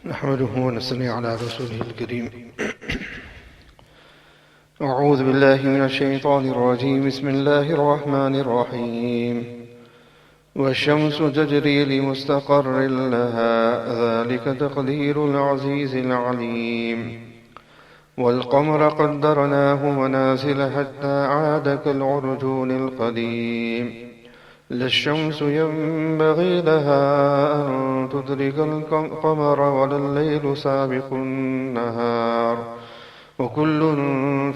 نحمده ونصلي على رسوله الكريم. أعوذ بالله من الشيطان الرجيم. بسم الله الرحمن الرحيم. والشمس تجري لمستقر لها ذلك تقدير العزيز العليم. والقمر قدرناه منازل حتى عاد كالعرجون القديم. لا الشمس ينبغي لها أن تدرك القمر ولا الليل سابق النهار وكل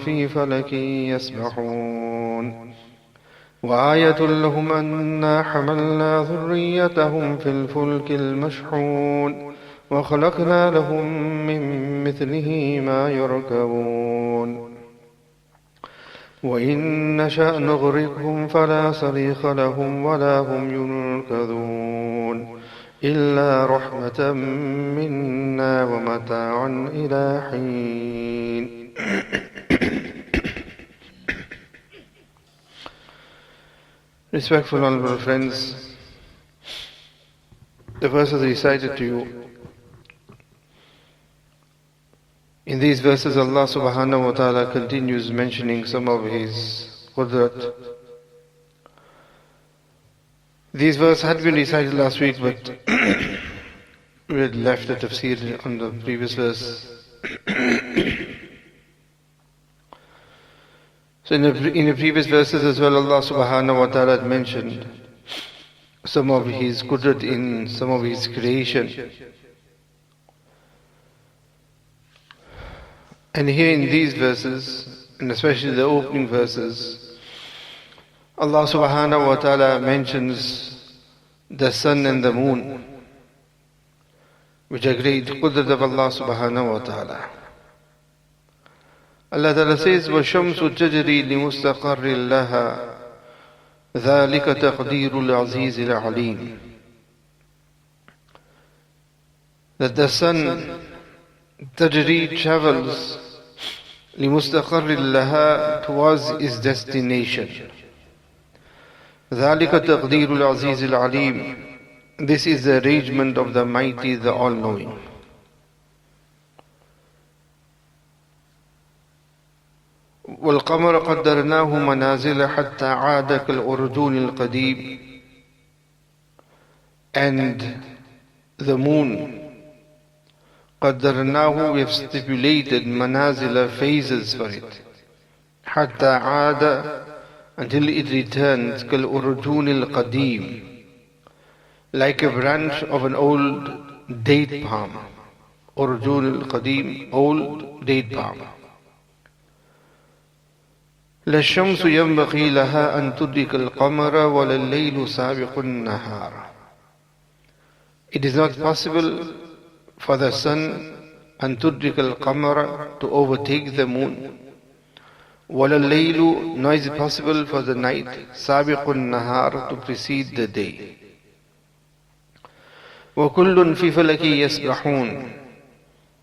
في فلك يسبحون. وآية لهم أنا حملنا ذريتهم في الفلك المشحون وخلقنا لهم من مثله ما يركبون. وإن نشأ نغرقهم فلا صريخ لهم ولا هم ينقذون إلا رحمة منا ومتاعا إلى حين. Respectful honorable friends, the verses recited to you. In these verses, Allah subhanahu wa ta'ala continues mentioning some of His qudrat. These verses had been recited last week, but we had left the tafsir on the previous verse. So in the previous verses as well, Allah subhanahu wa ta'ala had mentioned some of His qudrat in some of His creation. And here in these verses, and especially the opening verses, Allah subhanahu wa ta'ala mentions the sun and the moon, which are great qudrat of Allah subhanahu wa ta'ala. Allah ta'ala says, وَالشَّمْسُ تَجْرِي لِمُسْتَقَرٍّ لَهَا ذَلِكَ تَقْدِيرُ الْعَزِيزِ الْعَلِيمِ. That the sun Tajri travels لمستقر لها towards its destination. ذلك تقدير العزيز العليم. This is the arrangement of the mighty, the all-knowing. والقمر قدرناه منازل حتى عاد كالعرجون القديم. And the moon, قدرناه, we have stipulated manazila, phases for it. حتى عاد, until it returns, كالأرجون القديم, like a branch of an old date palm. أرجون القديم, old date palm. لا الشمس ينبغي لها أن تدرك القمر ولا الليل سابق النهار. It is not possible for the sun أن تدرك القمر, to overtake the moon. ولا الليل, nor is it possible for the night سابق النهار, to precede the day. وكل في فلك يسبحون.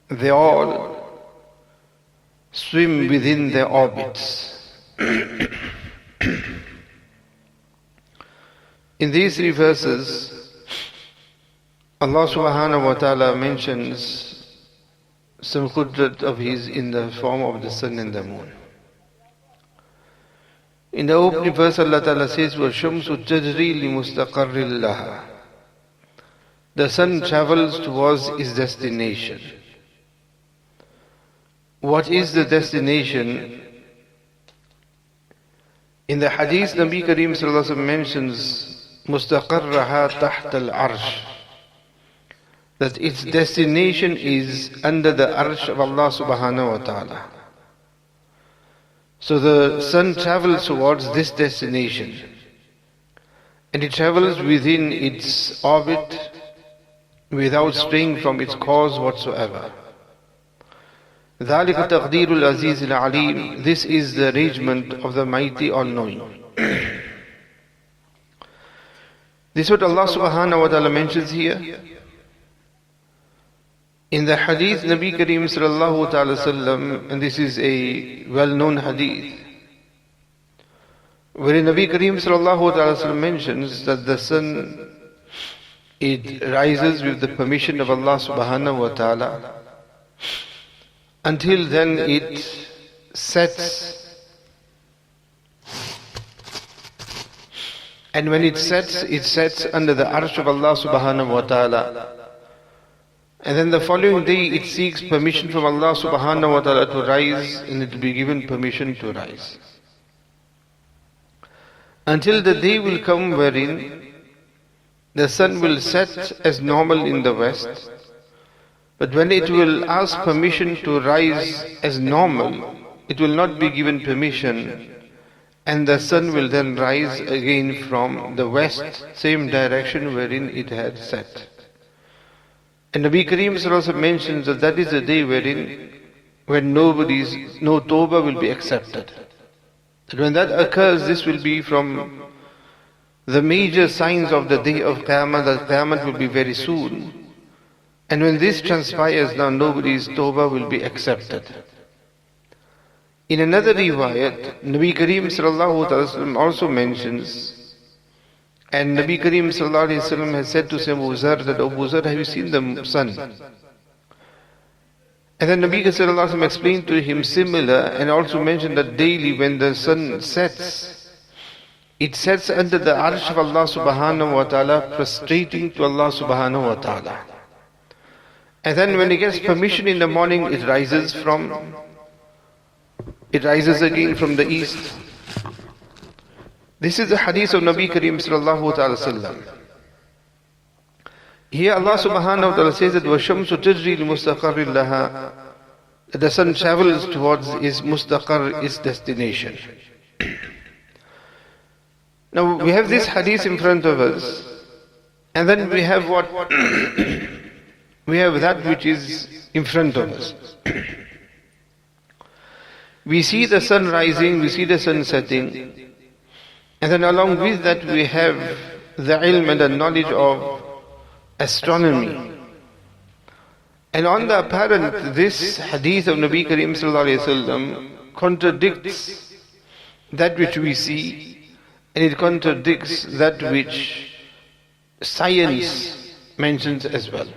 They all swim within their orbits. In these three verses, Allah subhanahu wa ta'ala mentions some qudrat of His in the form of the sun and the moon. In the opening verse, Allah ta'ala says, وَالشَّمْسُ تَجْرِي لِمُسْتَقَرٍّ لَهَا. The sun travels towards its destination. What is the destination? In the hadith, Nabi Kareem sallallahu alaihi wasallam mentions مُسْتَقَرَّهَا تَحْتَ الْعَرْشِ, that its destination is under the arsh of Allah subhanahu wa ta'ala. So the sun travels towards this destination, and it travels within its orbit without straying from its course whatsoever. ذَلِكَ تَقْدِيرُ الْعَزِيزِ الْعَلِيمِ. This is the arrangement of the mighty all-knowing. This is what Allah subhanahu wa ta'ala mentions here. In the hadith, Nabi Kareem sallallahu ta'ala sallam, and this is a well-known hadith, wherein Nabi Kareem sallallahu ta'ala sallam mentions that the sun it rises with the permission of Allah subhanahu wa ta'ala. Until then it sets. And when it sets under the arsh of Allah subhanahu wa ta'ala. And then the following day it seeks permission from Allah subhanahu wa ta'ala to rise, and it will be given permission to rise. Until the day will come wherein the sun will set as normal in the west, but when it will ask permission to rise as normal, it will not be given permission, and the sun will then rise again from the west, same direction wherein it had set. And Nabi Kareem also mentions that that is the day when no tawbah will be accepted. And when that occurs, this will be from the major signs of the day of Qiyamah, that Qiyamah will be very soon. And when this transpires, now nobody's tawbah will be accepted. In another riwayat, Nabi Kareem also mentions, and Nabi Kareem has said to Abu Zar that, Abu Zar, have you seen the sun? And then Nabi Kareem explained to him similar, and also mentioned that daily when the sun sets, it sets under the arsh of Allah subhanahu wa ta'ala, prostrating to Allah subhanahu wa ta'ala. And then when it gets permission in the morning, it rises again from the east. This is the hadith of Nabi Kareem sallallahu ta'ala sallam. Here Allah subhanahu wa ta'ala says that وَالشَّمْسُ تَجْرِي لِمُسْتَقَرٍ لَهَا, the sun travels towards its mustaqar, its destination. Now we have this hadith in front of us, and then we have what? We have that which is in front of us. We see the sun rising, we see the sun setting, and then along with that we have the ilm and the knowledge of astronomy. And on the apparent, this hadith of Nabi Kareem sallallahu alayhi wasallam contradicts that which we see, and it contradicts that which science mentions as well.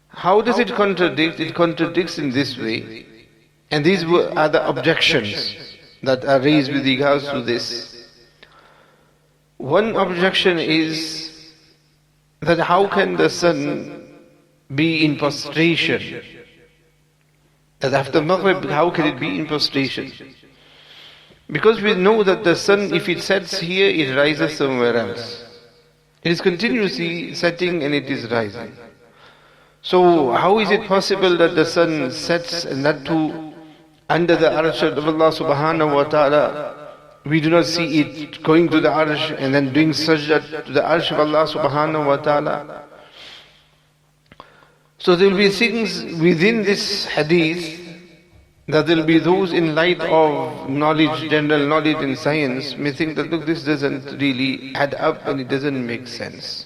How does it contradict? It contradicts in this way, and these are the objections that are raised with regards to this. One objection is that how can the sun be in prostration? That after Maghrib, how can it be in prostration? Because we know that the sun, if it sets here, it rises somewhere else. It is continuously setting and it is rising. So how is it possible that the sun sets, and that too under the arsh of Allah subhanahu wa ta'ala? We do not see it going to the arsh and then doing sajda to the arsh of Allah subhanahu wa ta'ala. So there will be things within this hadith that there will be those in light of knowledge, general knowledge in science, may think that, look, this doesn't really add up and it doesn't make sense.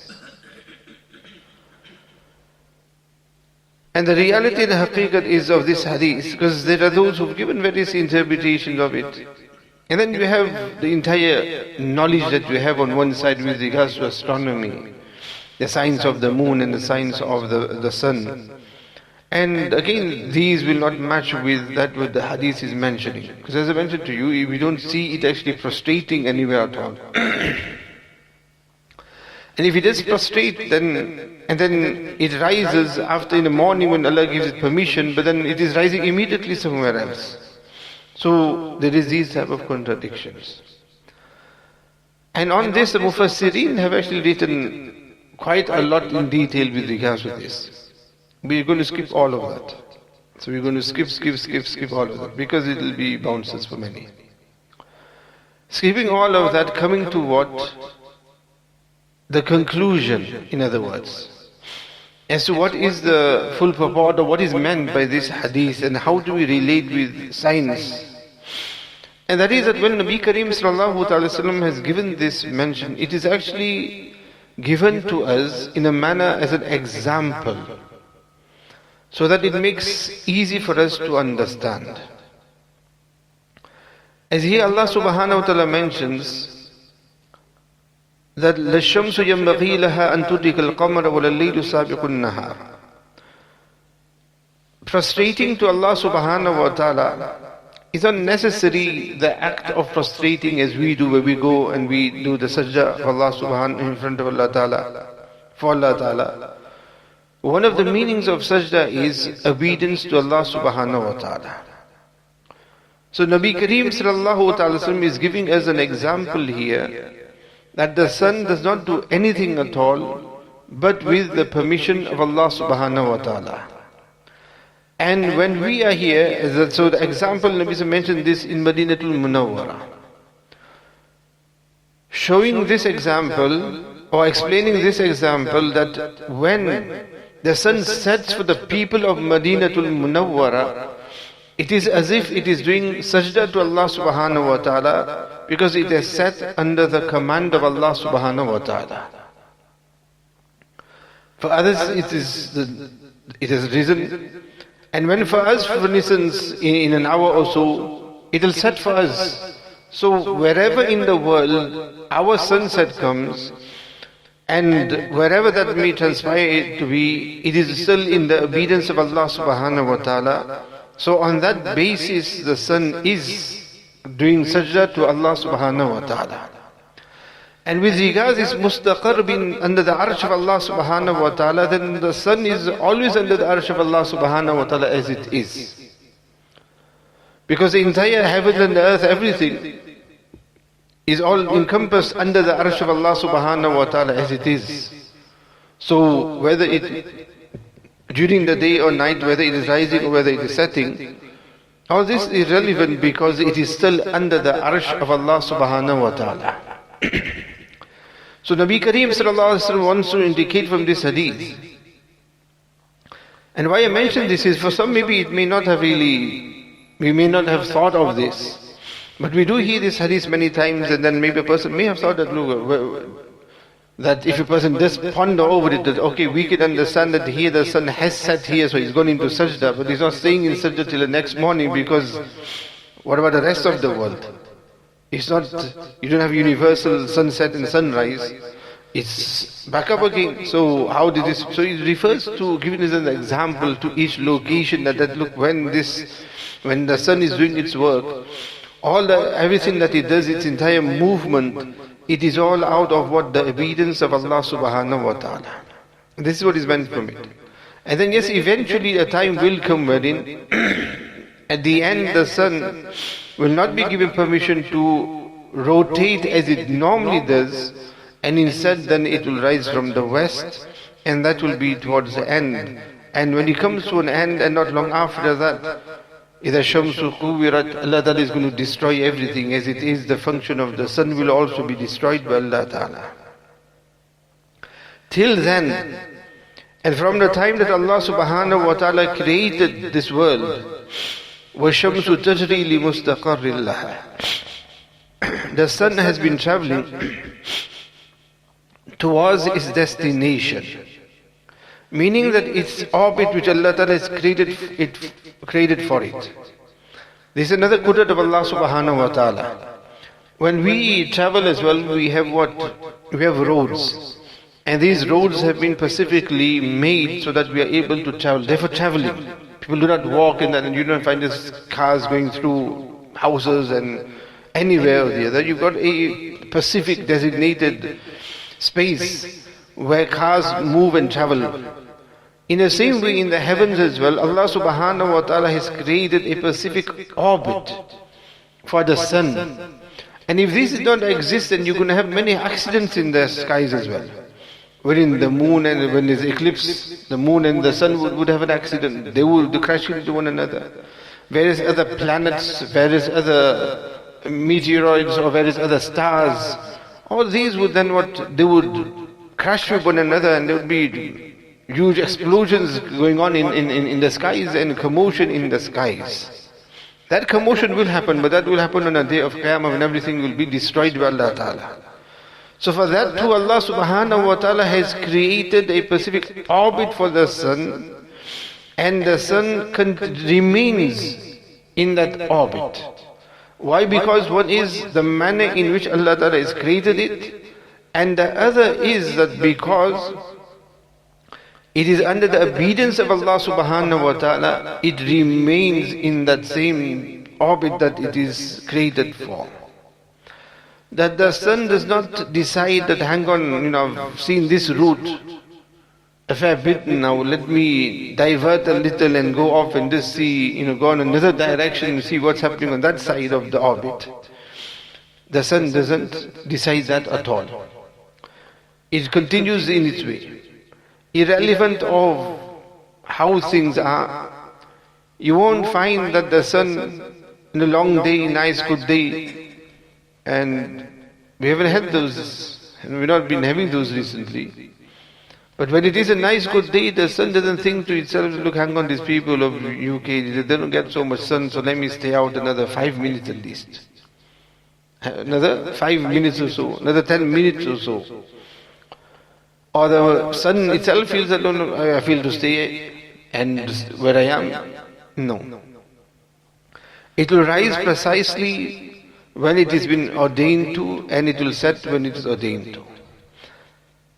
And the reality and the haqiqat is of this hadith, because there are those who have given various interpretations of it. And then you have the entire knowledge that we have on one side with regards to astronomy, the science of the moon and the science of the sun. And again, these will not match with that what the hadith is mentioning. Because as I mentioned to you, we don't see it actually prostrating anywhere at all. And if it is prostrate, and then it rises after in the morning when Allah gives it permission, but then it is rising immediately somewhere else. So there is these type of contradictions. And on this, the Mufassirin have actually written quite a lot in detail with regards to this. We're going to skip all of that. So we're going to skip all of that, because it will be bounces for many. Skipping all of that, coming to what? The conclusion, in other words, as to what is the full purport or what is meant by this hadith, and how do we relate with science. And that is that when Nabi Kareem sallallahu ta'ala sallam has given this mention, it is actually given to us in a manner as an example, so that it makes easy for us to understand. As here Allah subhanahu wa ta'ala mentions that لَلشَّمْسُ يَنْبَغِي لَهَا أَن تُدْرِكَ الْقَمَرَ وَلَلَّيْلُ سَابِقُ النَّهَارِ. Prostrating to Allah subhanahu wa ta'ala is not necessary the act of prostrating as we do, where we go and we do the sajda of Allah subhanahu in front of Allah ta'ala, for Allah ta'ala. One of the meanings of sajda is obedience to Allah subhanahu wa ta'ala. So Nabi Kareem sallallahu ta'ala sallam is giving us an example here that the sun does not do anything at all but with the permission of Allah subhanahu wa ta'ala. And when we are here, so the example, Nabi mentioned this in Madinatul Munawwara. Showing this example, or explaining this example, that when the sun sets for the people of Madinatul Munawwara, it is as if it is doing sajda to Allah subhanahu wa ta'ala, because it is set under the command of Allah subhanahu wa ta'ala. For others it has risen. And when for us, for instance, in an hour or so, it will set for us. So wherever in the world our sunset comes, and wherever that may transpire to be, it is still in the obedience of Allah subhanahu wa ta'ala. So on that basis, the sun is doing sajda to Allah subhanahu wa ta'ala. And with regards is mustaqar bin under the arsh of Allah subhanahu wa ta'ala, then the sun is always under the arsh of Allah subhanahu wa ta'ala as it is. Because the entire heaven and the earth, everything is all encompassed under the arsh of Allah subhanahu wa ta'ala as it is. So whether it during the day or night, whether it is rising or whether it is setting, all this is irrelevant because it is still under the arsh of Allah subhanahu wa ta'ala. So Nabi Kareem sallallahu alaihi wasallam wants to indicate from this hadith. And why I mention this is, for some maybe it may not have really, we may not have thought of this. But we do hear this hadith many times, and then maybe a person may have thought that, look, that if a person does ponder over it, that okay, we can understand that here the sun has set here, so he's gone into sajda, but he's not staying in sajda till the next morning, because what about the rest of the world? It's not, you don't have universal sunset and sunrise. It's back up again. So how did this, so it refers to, giving us an example to each location that look, when the sun is doing its work, everything that it does, its entire movement, it is all out of what the obedience of Allah subhanahu wa ta'ala. This is what is meant from it. And then yes, eventually a time will come wherein at the end the sun will not be given permission to rotate as it normally does, and instead then it will rise from the west, and that will be towards the end. And when it comes to an end, and not long after that, إِذَا الشَّمْسُ كُوِّرَتْ, Allah Ta'ala is going to destroy everything as it is. The function of the sun will also be destroyed by Allah Ta'ala. Till then, and from the time that Allah Subhanahu wa Ta'ala created this world, وَالشَّمْسُ تَجْرِي لِمُسْتَقَرِّ لَهَا, the sun has been traveling towards its destination, meaning that its orbit which Allah Ta'ala has created for it. This is another qudrat of Allah Subhanahu wa Ta'ala. When we travel as well, we have what? We have roads. And these roads have been specifically made so that we are able to travel. Therefore traveling. People do not walk in that, and you don't find these cars going through houses and anywhere or the other. You've got a specific designated space where cars move and travel. In the same way in the heavens as well, Allah Subhanahu wa Ta'ala has created a specific orbit for the sun. And if this did not exist, then you're going to have many accidents in the skies as well. Wherein the moon, and when there's eclipse, the moon and the sun would have an accident. They would crash into one another. Various other planets, various other meteoroids, or various other stars, all these would then they would crash with one another, and there would be huge explosions going on in the skies, and commotion in the skies. That commotion will happen, but that will happen on a day of Qiyamah when everything will be destroyed by Allah Ta'ala. So for that too, Allah Subhanahu wa Ta'ala has created a specific orbit for the sun, and the sun remains in that orbit. Why? Because one is the manner in which Allah Ta'ala has created it, And the other is that because it is under the obedience of Allah subhanahu wa ta'ala, it remains in that same orbit that it is created for. That the sun does not decide that, hang on, I've seen this route a fair bit now, let me divert a little and go off and just see, go in another direction and see what's happening on that side of the orbit. The sun doesn't decide that at all. It continues in its way. Irrelevant of how things are, you won't find that the sun in a long day, nice good day, and we haven't had those, and we've not been having those recently. But when it is a nice good day, the sun doesn't think to itself, look, hang on, these people of UK, they don't get so much sun, so let me stay out another 5 minutes at least. Another 5 minutes or so, another 10 minutes or so. Or the sun itself feels that, no, I feel to stay and where I am. No. It will rise precisely when it has been ordained to, and it will set when it is ordained to.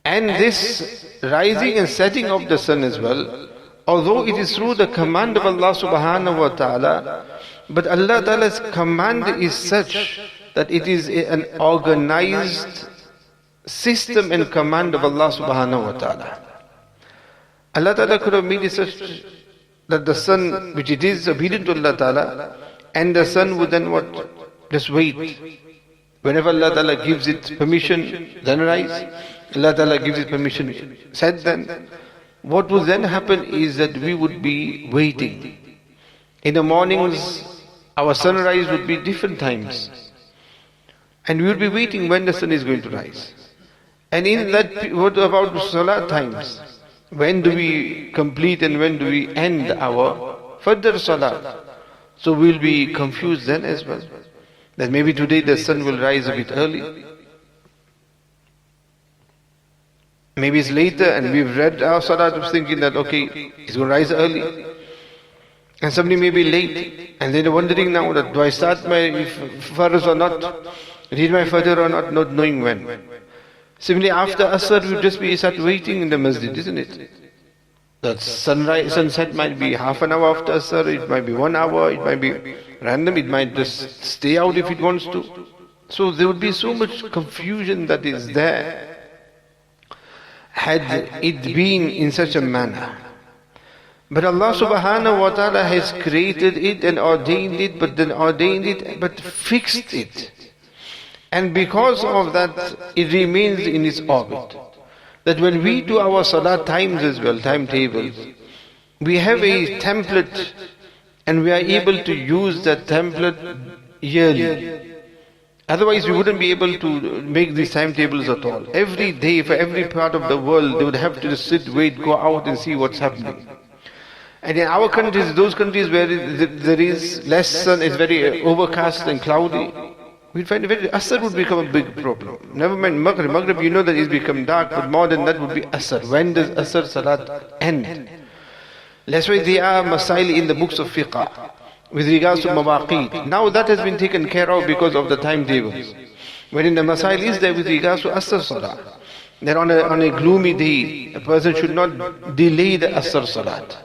And this rising and setting of the sun as well, although it is through the command of Allah subhanahu wa ta'ala, but Allah ta'ala's command is such that it is an organized system and command of Allah subhanahu wa ta'ala. Allah ta'ala could have made it such that the sun, which it is obedient to Allah ta'ala, and the sun would then what? Just wait. Whenever Allah ta'ala gives it permission, then rise. Allah ta'ala gives it permission, set then. What would then happen is that we would be waiting. In the mornings, our sunrise would be different times. And we would be waiting when the sun is going to rise. And in that, what about salat times? When do we complete and when do we end our further salat? So we'll be confused then as well. That maybe today the sun will rise a bit early. Maybe it's later and we've read our salat of thinking that, okay, it's going to rise early. And somebody may be late and they're wondering now that do I start my farz or not? Read my fajr or not knowing when. Similarly, after Asr, we'll just be start waiting in the masjid, isn't it? The sunset might be half an hour after Asr, it might be 1 hour, it might be random, it might just stay out if it wants to. So there would be so much confusion that is there had it been in such a manner. But Allah subhanahu wa ta'ala has created it and ordained it, but fixed it. And because of that, it remains in its orbit. That when we do our salat times as well, timetables, we have a template and we are able to use that template yearly. Otherwise we wouldn't be able to make these timetables at all. Every day for every part of the world they would have to just sit, wait, go out and see what's happening. And in our countries, those countries where there is less sun, it's very overcast and cloudy, we'd find Asr would become a big problem. Never mind Maghrib. Maghrib, you know that it's become dark, but more than that would be Asr. When does Asr Salat end? That's why there are masail in the books of fiqh with regards to mawaqit. Now that has been taken care of because of the timetables. Wherein the masail is there with regards to Asr Salat. That on a gloomy day, a person should not delay the Asr Salat.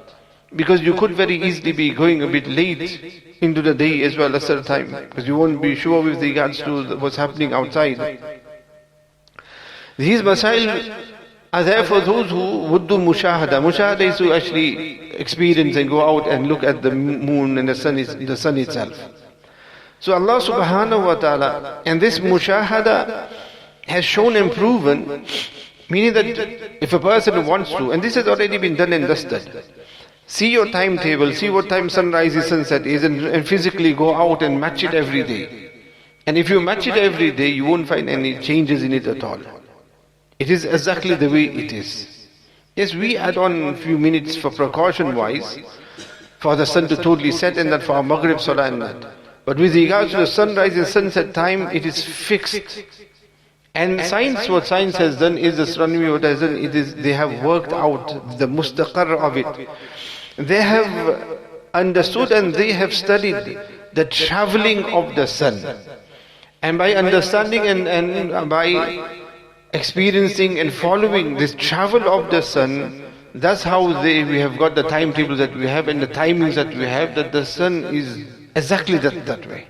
Because you could very easily be going a bit late into the day as well, Asr time, because you won't be sure with regards to what's happening outside. These masail are there for those who would do mushahada. Mushahada is to actually experience and go out and look at the moon and the sun itself. So Allah subhanahu wa ta'ala, and this mushahada has shown and proven, meaning that if a person wants to, and this has already been done and dusted, see your timetable, see what time sunrise is, sunset is, and physically go out and match it every day. And if you match it every day, you won't find any changes in it at all. It is exactly the way it is. Yes, we add on a few minutes for precaution wise, for the sun to totally set and that for our Maghrib Salah and that. But with regards to the sunrise and sunset time, it is fixed. And science, what science has done is, astronomy what has done, they have worked out the mustaqar of it. They have understood and they have studied the traveling of the sun. And by understanding and by experiencing and following this travel of the sun. That's how we have got the timetable that we have and the timings that we have, that the sun is exactly that way.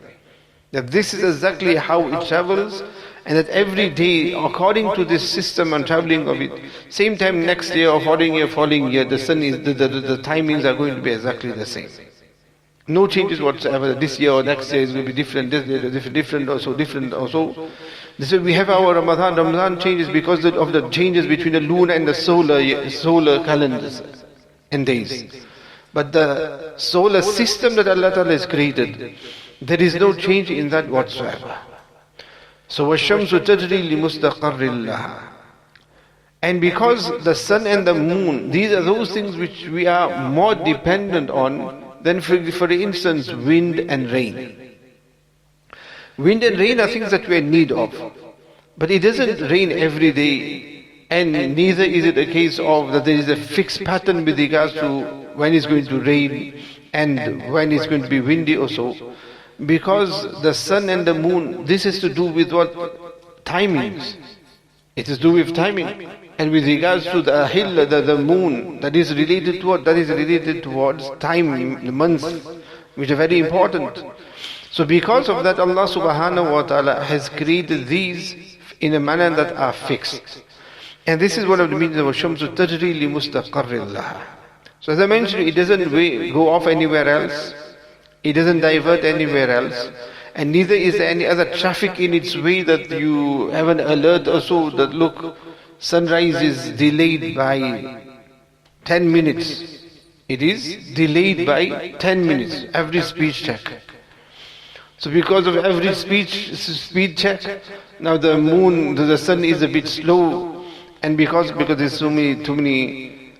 That this is exactly how it travels, and that every day, according to this system and traveling of it, same time next year or following year, the sun is, the timings are going to be exactly the same. No changes whatsoever. This year or next year is going to be different, this year different also. This is we have our Ramadan. Ramadan changes because of the changes between the lunar and the solar calendars and days. But the solar system that Allah Ta'ala has created, there is no change in that whatsoever. So وَالشَّمْسُ تَجْرِي لِمُسْتَقَرٍّ لَهَا. And because the sun and the moon, these are those things which we are more dependent on than for instance wind and rain. Wind and rain are things that we are in need of. But it doesn't rain every day, and neither is it a case of that there is a fixed pattern with regards to when it's going to rain and when it's going to be windy or so. Because the sun and the moon, this is to do with what? Timings. It is to do with timing. And with regards to the ahilla, the moon, that is related to what? That is related towards time, the months, which are very important. So because of that, Allah subhanahu wa ta'ala has created these in a manner that are fixed. And this is one of the meanings of Shamsu Tajri li mustaqarrin laha. So as I mentioned, it doesn't go off anywhere else. It doesn't divert anywhere else. And neither is there any other traffic in its way that you have an alert or so that look, sunrise is delayed by 10 minutes. It is delayed by 10 minutes. Every speech check. So because of every speed check, now the moon, the sun is a bit slow, and because there's too many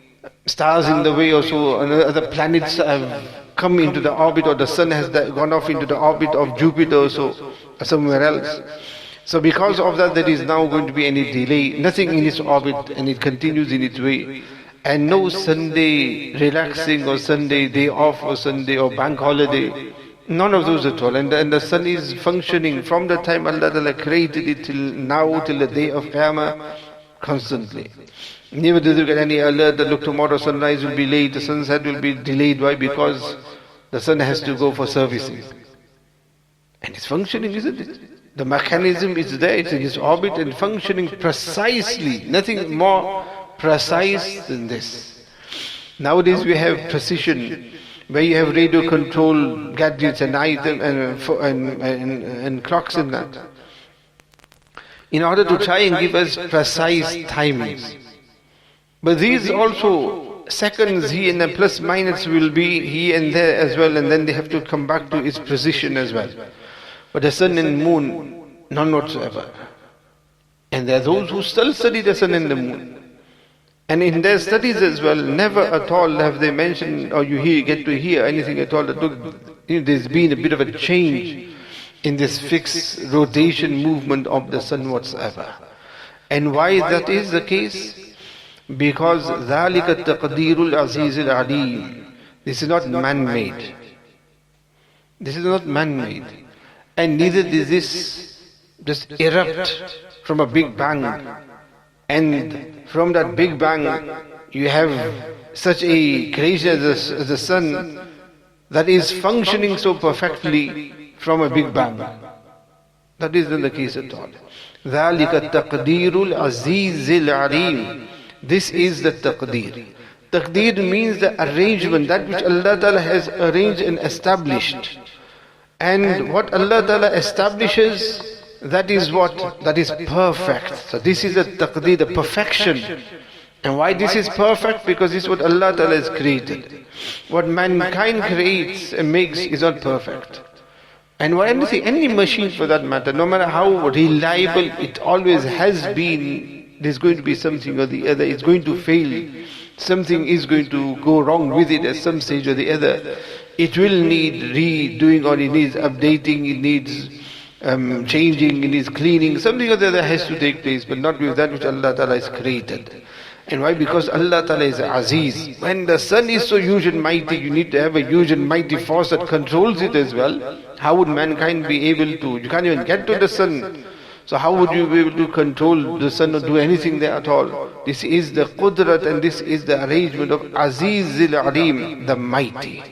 stars in the way or so, and other planets have come into the orbit, or the sun has gone off into the orbit of Jupiter or so, or somewhere else. So because of that, there is now going to be any delay, nothing in its orbit, and it continues in its way. And no Sunday relaxing or Sunday day off or Sunday or bank holiday. None of those at all. And the sun is functioning from the time Allah Ta'ala created it till now, till the day of Qiyamah, constantly. Never does you get any alert that look, tomorrow sunrise will be late, the sunset will be delayed. Why? Because the sun has to go for servicing. And it's functioning, isn't it? The mechanism is there, it's in its orbit and functioning precisely. Nothing more precise than this. Nowadays we have precision, where you have radio control gadgets and items and clocks in that, in order to try and give us precise timings. But these also seconds here and the plus minus will be here and there as well, and then they have to come back to its precision as well. But the sun and moon, none whatsoever. And there are those who still study the sun and the moon. And in their studies as well, never at all have they mentioned, or you get to hear anything at all that look, there's been a bit of a change in this fixed rotation movement of the sun whatsoever. And why that is the case? Because ذَلِكَ التَّقْدِيرُ الْعَزِيزِ الْعَلِيمِ. This is not man-made. This is not man-made. And neither does this just erupt from a big bang. And from that big bang, you have such a creation as the sun that is functioning so perfectly from a big bang. That isn't the case at all. ذَلِكَ التَّقْدِيرُ الْعَزِيزِ الْعَلِيمِ. This is the taqdeer. Taqdeer means the arrangement, that which Allah Ta'ala has arranged and established. And what Allah Ta'ala establishes, that is what? That is perfect. So this is the taqdeer, the perfection. And why this is perfect? Because this is what Allah Ta'ala has created. What mankind creates and makes is not perfect. And any machine for that matter, no matter how reliable it always has been, there's going to be something or the other, it's going to fail. Something is going to go wrong with it at some stage or the other. It will need redoing, or it needs updating, it needs changing, it needs cleaning. Something or the other has to take place, but not with that which Allah Ta'ala has created. And why? Because Allah Ta'ala is Aziz. When the sun is so huge and mighty, you need to have a huge and mighty force that controls it as well. How would mankind be able to? You can't even get to the sun. So how would you be able to control the sun or do anything there at all? This is the qudrat and this is the arrangement of Azizil Alim, the mighty.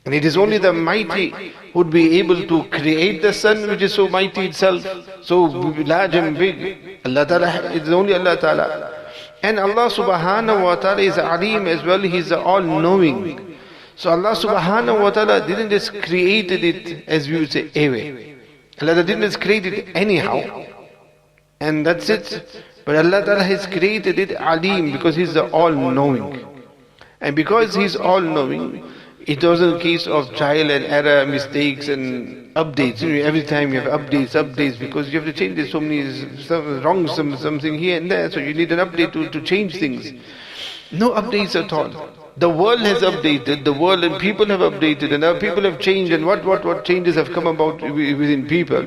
And it is only the mighty who would be able to create the sun, which is so mighty itself, so large and big. Allah Ta'ala, it is only Allah Ta'ala. And Allah Subhanahu wa Ta'ala is Alim as well, He is all-knowing. So Allah Subhanahu wa Ta'ala didn't just create it, as we would say, away. Allah didn't just create it anyhow, and that's it. But Allah Ta'ala has created it Alim, because He's the all-knowing. And because He's all-knowing, it wasn't a case of trial and error, mistakes and updates. Every time you have updates, because you have to change. There's so many wrong, something here and there, so you need an update to change things. No updates at all. The world has updated, the world and people have updated, and now people have changed, and what changes have come about within people.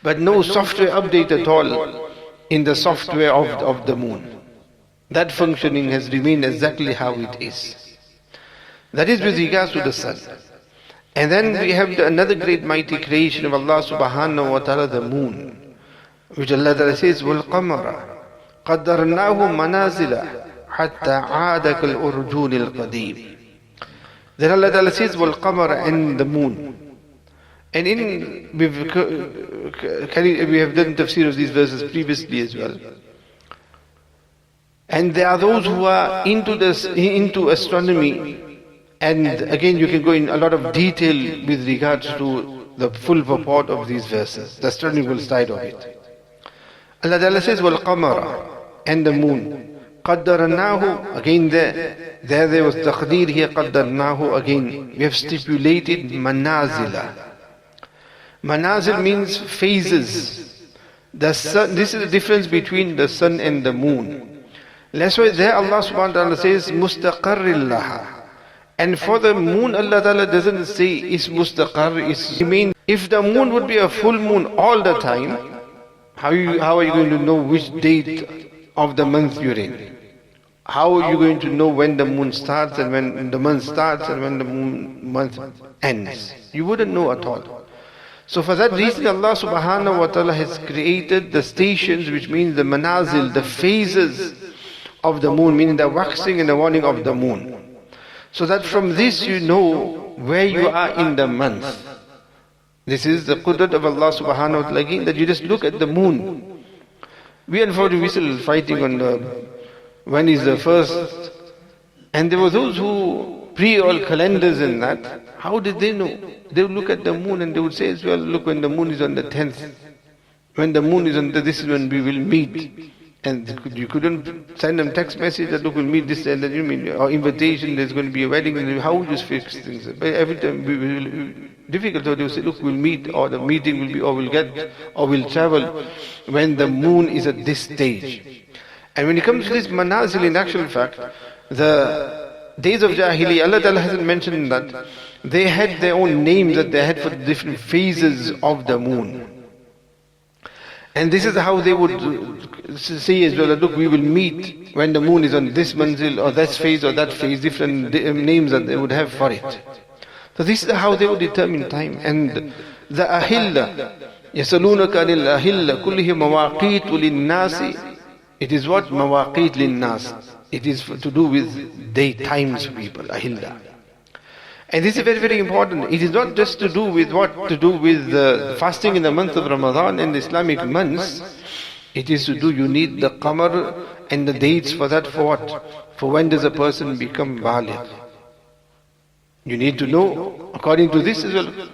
But no software update at all in the software of the moon. That functioning has remained exactly how it is. That is with regards to the sun. And then we have another great mighty creation of Allah Subhanahu wa Ta'ala, the moon, which Allah Ta'ala says, وَالْقَمَرَ قَدَّرْنَاهُ مَنَازِلَ حتى عاد كالأرجون القديم. Then Allah Ta'ala says, وَالْقَمَرَ, and the moon. And we have done tafsir of these verses previously as well. And there are those who are into astronomy, and again you can go in a lot of detail with regards to the full purport of these verses, the astronomical side of it. Allah Ta'ala says, وَالْقَمَرَ, and the moon. قَدَّرْنَاهُ, again there was taqdeer here, قَدَّرْنَاهُ, again we have stipulated manazila. Manazil means phases. The sun, this is the difference between the sun and the moon. That's why there Allah Subhanahu wa Ta'ala says mustaqarrillaha. And for the moon, Allah Ta'ala doesn't say it's mustaqar, it's remain. If the moon would be a full moon all the time, how are you going to know which date of the month you're in? How are you going to know when the moon starts and when the month starts and when the month ends? You wouldn't know at all. So for that reason, Allah Subhanahu wa Ta'ala has created the stations, which means the manazil, the phases of the moon, meaning the waxing and the waning of the moon. So that from this you know where you are in the month. This is the qudrat of Allah Subhanahu wa Ta'ala, again, that you just look at the moon. We unfortunately still fighting on when is the first, and there were those who all calendars and that. How did they know? They would look at the moon and they would say as well, look, when the moon is on the 10th, when the moon is on this is when we will meet. And you couldn't send them text message that look, we'll meet this and that, you mean, or invitation, there's going to be a wedding, and how would you fix things? But every time we will difficult, so they will say, look, we'll meet, or the meeting will be, or we'll travel when the moon is at this stage. And when it comes to this manazil, in actual fact, the days of Jahili, Allah Ta'ala hasn't mentioned that. They had their own names that they had for the different phases of the moon. And this is how they would say as well, that look, we will meet when the moon is on this manzil or that phase or that phase, different names that they would have for it. So this is how they would determine time. And the ahilla, يَسَلُونَكَ عَنِ الْأَهِلَّ كُلِّهِ مَوَاقِيتُ لِلنَّاسِ. It is what? Mawaqit linnas. It is to do with day times people, ahilla. And this is very, very important. It is not just to do with what? To do with fasting in the month of Ramadan and the Islamic months. It is to do, you need the qamar and the dates for that. For what? For when does a person become baligh? You need to know according to this as well.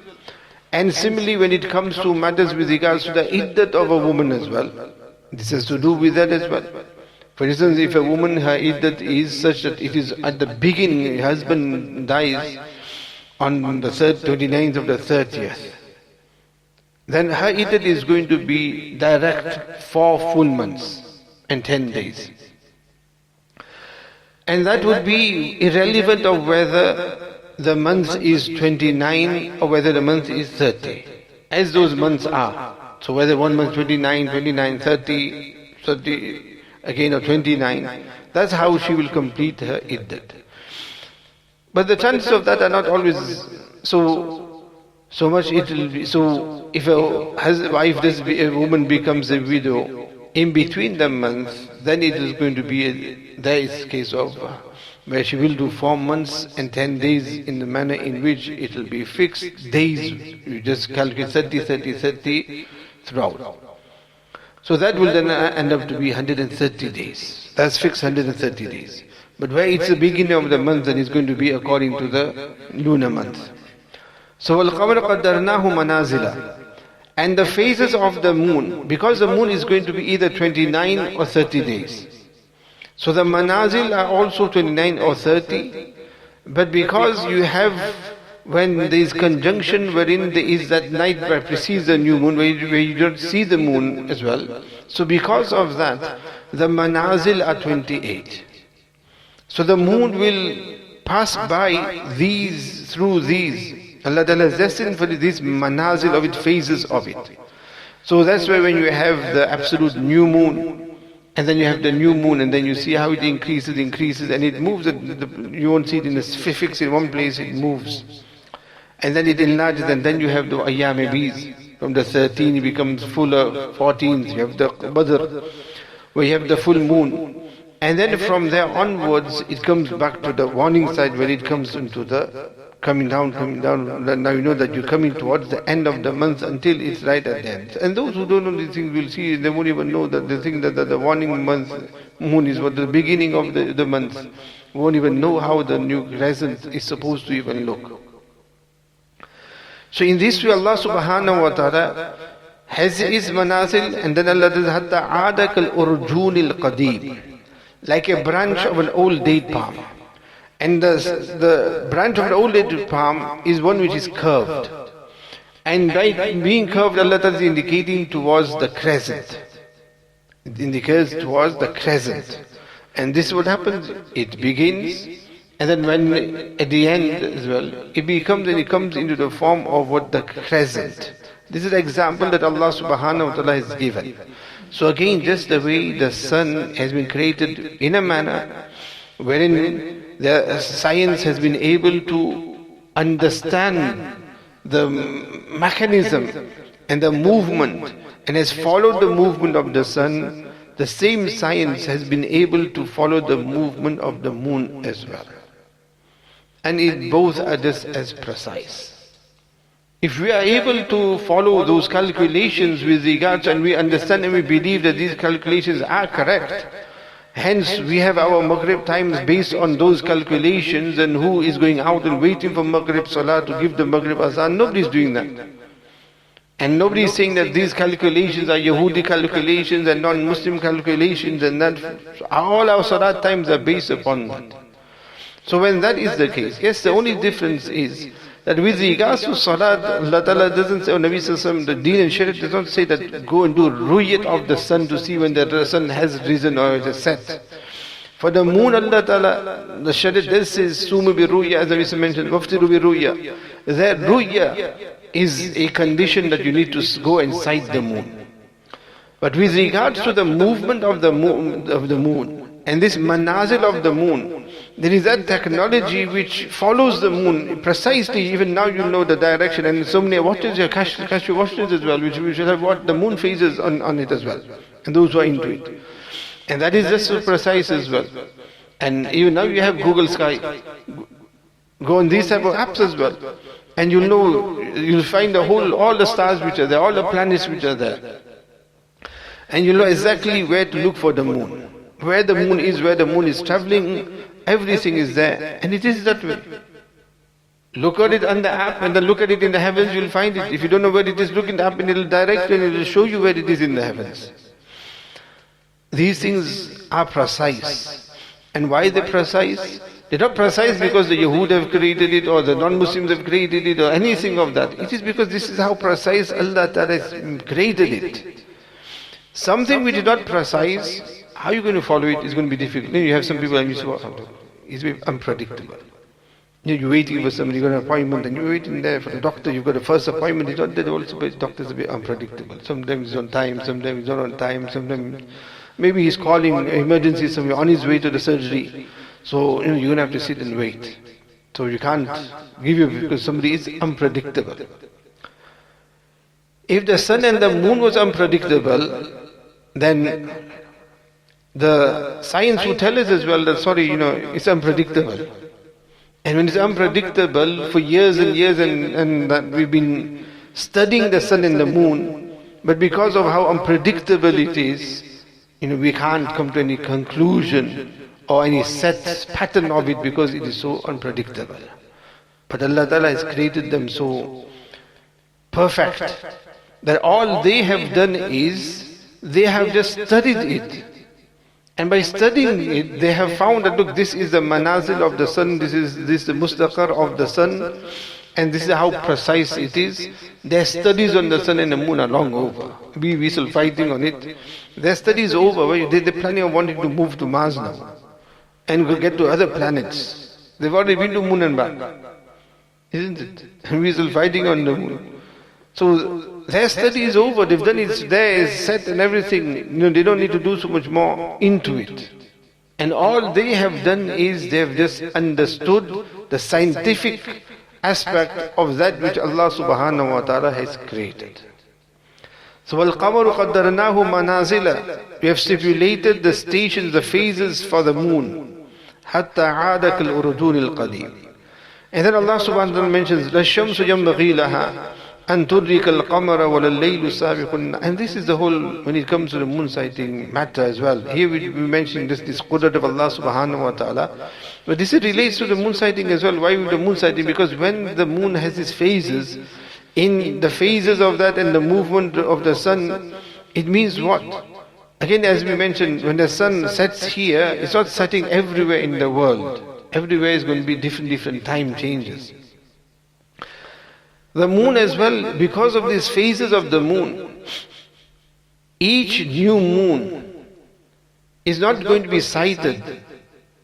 And similarly, when it comes to matters with regards to the iddat of a woman as well, this has to do with that as well. For instance, if a woman, her iddat is such that it is at the beginning, her husband dies on the 29th of the 30th, then her iddat is going to be direct 4 full months and 10 days. And that would be irrelevant of whether the month is 29 or whether the month is 30, as those months are. So whether one month 29, 30 again or 29, that's how she will complete her iddat. But the chances of that are not always so so much it will be. So if a woman becomes a widow in between the months, then it is going to be there is case of where she will do 4 months and 10 days in the manner in which it will be fixed days. You just calculate 30 throughout. So that will then end up to be 130 days. That's fixed 130 days. But where it's the beginning of the month, then it's going to be according to the lunar month. So وَالْقَمَرَ قَدَّرْنَاهُ مَنَازِلًا. And the phases of the moon, because the moon is going to be either 29 or 30 days. So the manazil are also 29 or 30. But because you have, when there is conjunction wherein there is that night that precedes the new moon, where you don't see the moon as well. So because of that, the manazil are 28. So the moon will pass by these, through these. Allah Ta'ala is destined for these manazil of it, phases of it. So that's why when you have the absolute new moon, and then you have the new moon, and then you see how it increases, and it moves. You won't see it in a fixed in one place, it moves. And then it enlarges, and then you have the ayyam bees. From the 13 it becomes fuller, 14, you have the badr, where you have the full moon. And then from there onwards, it comes back to the warning side, where it comes into the coming down. Now you know that you're coming towards the end of the month until it's right at the end. And those who don't know these things will see, they won't even know that they think that the warning month moon is what the beginning of the month. Won't even know how the new crescent is supposed to even look. So in this way Allah subhanahu wa ta'ala has his manazil, and then Allah does hatta adak al-urjun al-qadim, like a branch of an old date palm. And the branch of the old date palm is one which is curved. And by being curved, Allah is indicating towards the crescent. It indicates towards the crescent. And this is what happens. It begins, and then when at the end as well, it comes into the form of what the crescent. This is the example that Allah subhanahu wa ta'ala has given. So again, just the way the sun has been created in a manner wherein the science has been able to understand the mechanism and the movement, and has followed the movement of the sun, the same science has been able to follow the movement of the moon as well. And it both are just as precise. If we are able to follow those calculations with regards, and we understand and we believe that these calculations are correct, hence we have our Maghrib times based on those calculations, and who is going out and waiting for Maghrib Salah to give the Maghrib Azan? Nobody is doing that. And nobody is saying that these calculations are Yahudi calculations and non-Muslim calculations, and that all our Salah times are based upon that. So when that is the case, yes, the only difference is that with regards to Salat, Allah Ta'ala doesn't say, or Nabi Sallallahu Alaihi Wasallam, the Deen and Shariah does not say that go and do ru'yat of the sun to see when the sun has risen or it has set. For the moon, Allah Ta'ala, the Shariah does say, Sumu bi ru'ya, as Nabi Sallallahu mentioned, Waftiru bi ru'ya. That ru'ya is a condition that you need to go and sight the moon. But with regards to the movement of the moon, and this manazil of the moon, there is that technology which follows the moon precisely. Even now you know the direction, and so many watches, Casio watches as well, which will have what the moon phases on it as well, and those who are into it. And that is just so precise as well. And even now you have Google Sky. Go on these type of apps as well, and you'll know, you'll find all the stars which are there, all the planets which are there, and you'll know exactly where to look for the moon. Where the moon is, where the moon is traveling, everything is there. And it is that way. Look at it on the app, and then look at it in the heavens, you'll find it. If you don't know where it is, look in the app and it'll direct you, and it'll show you where it is in the heavens. These things are precise. And why they're precise? They're not precise because the Yahud have created it, or the non-Muslims have created it, or anything of that. It is because this is how precise Allah Ta'ala has created it. Something which is not precise, how are you going to follow it? It's going to be difficult. You have some people and you say, it's unpredictable. You're waiting for somebody, you've got an appointment, and you're waiting there for the doctor, you've got a first appointment, it's not that also, but doctors are a bit unpredictable. Sometimes he's on time, sometimes he's not on time, sometimes maybe he's calling emergency somewhere on his way to the surgery. So you're going to have to sit and wait. So you can't give you, because somebody is unpredictable. If the sun and the moon was unpredictable, then the science would tell us as well that, sorry, it's unpredictable. And when it's unpredictable for years and years, and that we've been studying the sun and the moon, but because of how unpredictable it is, we can't come to any conclusion or any set pattern of it because it is so unpredictable. But Allah Ta'ala has created them so perfect that all they have done is they have just studied it. And by studying it, they have found that, look, this is the manazil of the sun, this is the mustaqar of the sun, and this is how precise it is. Their studies on the sun and the moon are long over. We still fighting on it. Their studies over. They're planning on wanting to move to Mars now and go get to other planets. They've already been to moon and back, isn't it? And we're still fighting on the moon. So their study is over. They've done it. There is set and everything. They don't need to do so much more into it. And all they have done is they have just understood the scientific aspect of that which Allah subhanahu wa ta'ala has created. So وَالْقَمَرُ قَدَّرْنَاهُ مَنَازِلَ, we have stipulated the stations, the phases for the moon. حَتَّى عَادَ كَالْأُرْجُونِ الْقَدِيمِ. And then Allah subhanahu wa ta'ala mentions لَلشَّمْسُ يَنْبَغِي لَهَا أَن تُدْرِكَ الْقَمَرَ وَلَلَّيْلُ سَابِقُ. And this is the whole, when it comes to the moon sighting matter as well. Here we mentioned this qudrat of Allah subhanahu wa ta'ala. But this relates to the moon sighting as well. Why the moon sighting? Because when the moon has its phases, in the phases of that and the movement of the sun, it means what? Again, as we mentioned, when the sun sets here, it's not setting everywhere in the world. Everywhere is going to be different time changes. The moon as well, because of these phases of the moon, each new moon is not going to be sighted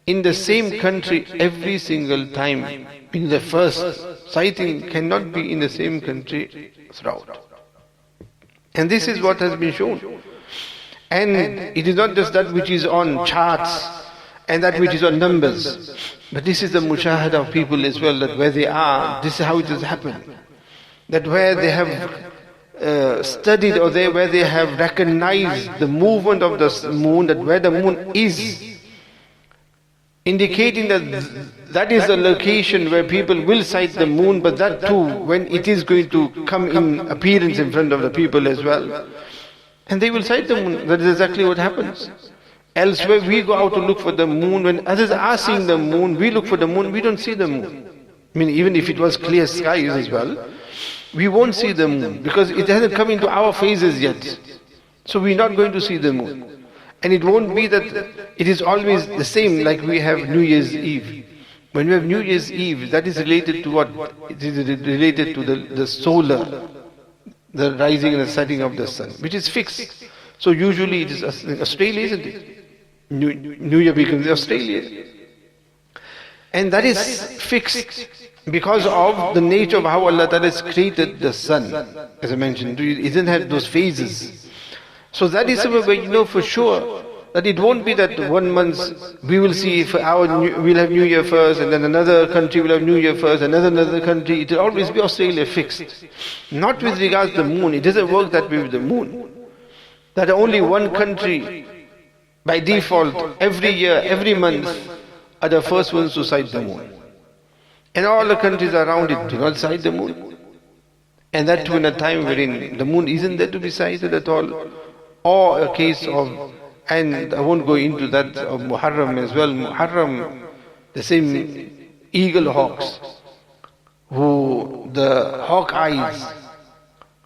in the same country every single time. In the first sighting cannot be in the same country throughout. And this is what has been shown. And it is not just that which is on charts and that which is on numbers, but this is the mushahada of people as well, that where they are, this is how it has happened. That where they have studied or where they have recognized the movement of the moon, that where the moon is, indicating that that is the location where people will sight the moon, but that too when it is going to come in appearance in front of the people as well. And they will sight the moon. That is exactly what happens. Elsewhere we go out to look for the moon. When others are seeing the moon, we look for the moon, we don't see the moon. I mean, even if it was clear skies as well, we won't see the moon because it hasn't come into our phases yet. So we're not going to see the moon. And it won't be that it is always the same like we have New Year's Eve. When we have New Year's Eve, that is related to what? It is related to the solar, the rising and the setting of the sun, which is fixed. So usually it is Australia, isn't it? New Year becomes Australia. And that is fixed because of the nature of how Allah Ta'ala has created the sun. As I mentioned, it doesn't have those phases. So that is where you know for sure that it won't be that 1 month we will see for we'll have New Year first, and then another country will have New Year first, another country. It will always be Australia fixed. Not with regards to the moon. It doesn't work that way with the moon. That only one country by default every year, every month are the first ones to sight the moon. And all the countries around it do not sight the moon. And that too in a time wherein the moon isn't there to be sighted at all. Or a case of, and I won't go into that, of Muharram as well. Muharram, the same eagle hawks, who the hawk eyes,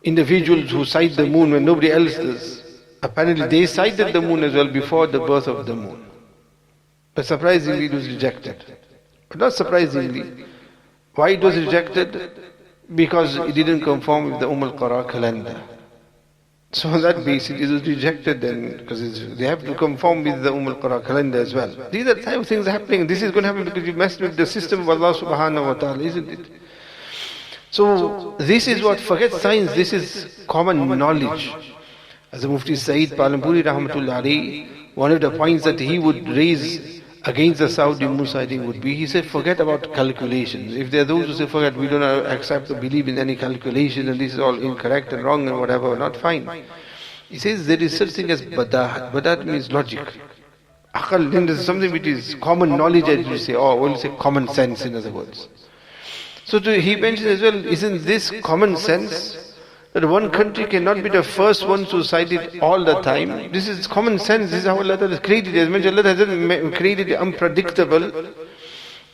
individuals who sight the moon when nobody else does, apparently they sighted the moon as well before the birth of the moon. But surprisingly it was rejected. But not surprisingly. Why it was rejected? Because it didn't conform with the al-Qara calendar. So on that basis it was rejected then, because they have to conform with the al-Qara calendar as well. These are the type of things happening. This is going to happen because you messed with the system of Allah subhanahu wa ta'ala, isn't it? So this is what, forget science, this is common knowledge. As the Mufti Sayyid Palampuri rahmatullah alayhi, one of the points that he would raise against the Saudi moon sighting would be, he said, forget about calculations. If there are those who say, forget, we don't accept or believe in any calculation and this is all incorrect and wrong and whatever, not fine. He says there is such thing as badat. Badat means logic. Aqal, then there's something which is common knowledge, as you say, or we'll say common sense, in other words. So he mentioned as well, isn't this common sense? That one country cannot be the first one to cite it all the time. This is common sense. This is how Allah has created it. As mentioned, Allah has created it unpredictable.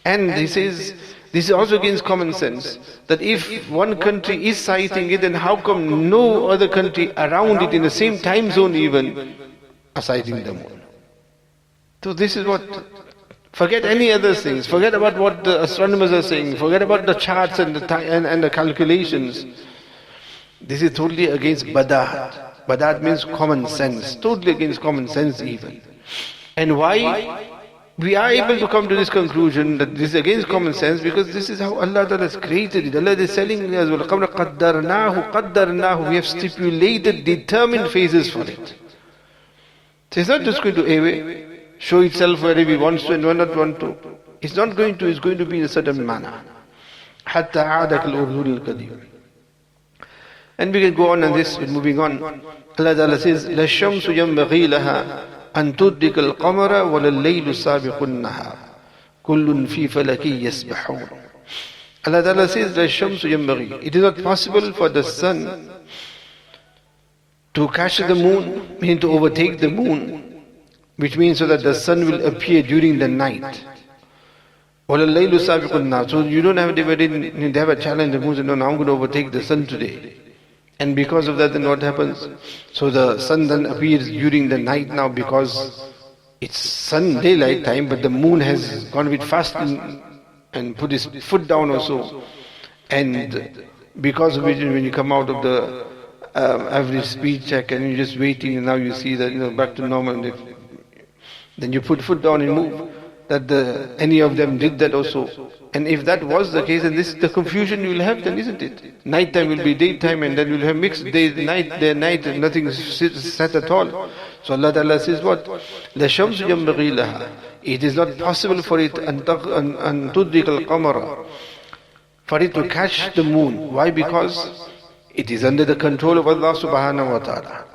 And he says, this is also against common sense. That if one country is citing it, then how come no other country around it in the same time zone even are citing the moon? So this is what, forget any other things. Forget about what the astronomers are saying. Forget about the charts and the calculations. This is totally against badat. Badat means common sense. Totally against common sense even. And why we are able to come to this conclusion that this is against common sense? Because this is how Allah has created it. Allah is telling us, قَدَّرْنَاهُ. We have stipulated, determined phases for it. So it's not just going to show itself wherever it wants to and when not want to. It's not going to, it's going to be in a certain manner. حَتَّى عَادَكَ الْأُرْضُ الْقَدِيمُ. And we can go on this, moving on. Allah Ta'ala says, لَلشَّمْسُ يَنْبَغِي لَهَا أَن تُدْرِكَ الْقَمَرَ وَلَلَّيْلُ سَابِقُ النَّهَارِ كُلٌّ فِي فَلَكٍ يَسْبَحُونَ. Allah Ta'ala says, لَلشَّمْسُ يَنْبَغِي. It is not possible for the sun to catch the moon, meaning to overtake the moon, which means so that the sun will appear during the night. وَلَلَّيْلُ سَابِقُ النَّهَارِ. So you don't have to have a challenge, the moon says, no, now I'm going to overtake the sun today. And because of that, then what happens? So the sun then appears during the night now because it's sun daylight time, but the moon has gone a bit fast and put his foot down also. And because of which, when you come out of the average speed check and you're just waiting, and now you see that back to normal, and then you put foot down and move. That any of them did that also. And if that was the case, then this is the confusion you will have then, isn't it? Nighttime will be daytime and then you'll have mixed day night, and nothing is set at all. So Allah Ta'ala says what? لَشَمْسُ يَنْبَغِي لَهَا. It is not possible for it أَن تُدْرِكَ الْقَمَرَ, for it to catch the moon. Why? Because it is under the control of Allah Subhanahu wa Ta'ala.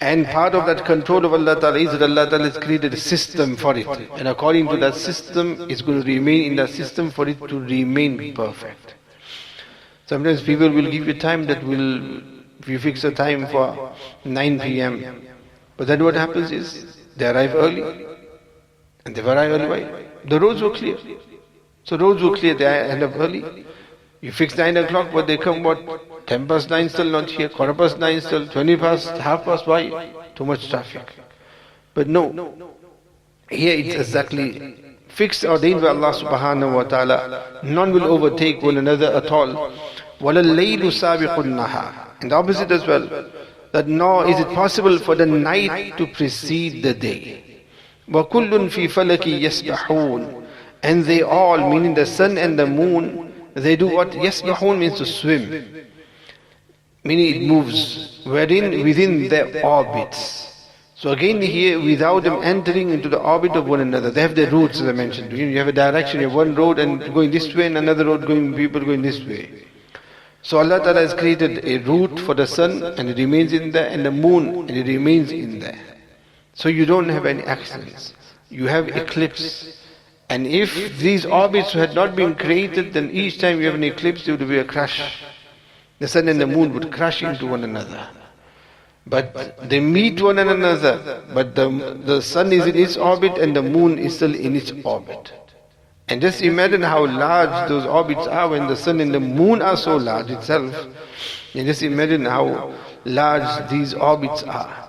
And part of that control of Allah Ta'ala is that Allah Ta'ala has created a system for it. And according to that system, it's going to remain in that system for it to remain perfect. Sometimes people will give you time that if you fix a time for 9 p.m. But then what happens is, they arrive early. And they arrive early. Why? The roads were clear. So roads were clear, they end up early. You fix 9 o'clock, but they come 10 past 9 still not here, 9:15 still, 20 past, half past. Why? Too much traffic. But no, here it's exactly fixed, ordained by Allah Subhanahu wa Ta'ala. None will overtake one another at all. وَلَلَّيْلُ سَابِقُ النَّهَارِ. And the opposite as well, that nor is it possible for the night to precede the day. وَكُلٌّ فِي فَلَكِ يَسْبَحُونَ. And they all, meaning the sun and the moon, they do what? Yasbahun means to swim. Meaning it moves within their orbits. So again here, without them entering into the orbit of one another. They have their routes, as I mentioned. You have a direction, you have one road and going this way and another road people going this way. So Allah Ta'ala has created a route for the sun and it remains in there, and the moon and it remains in there. So you don't have any accidents. You have eclipse. And if these orbits had not been created, then each time you have an eclipse, there would be a crash. The sun and the moon would crash into one another. But they meet one another. But the sun is in its orbit and the moon is still in its orbit. And just imagine how large those orbits are when the sun and the moon are so large itself. And just imagine how large these orbits are.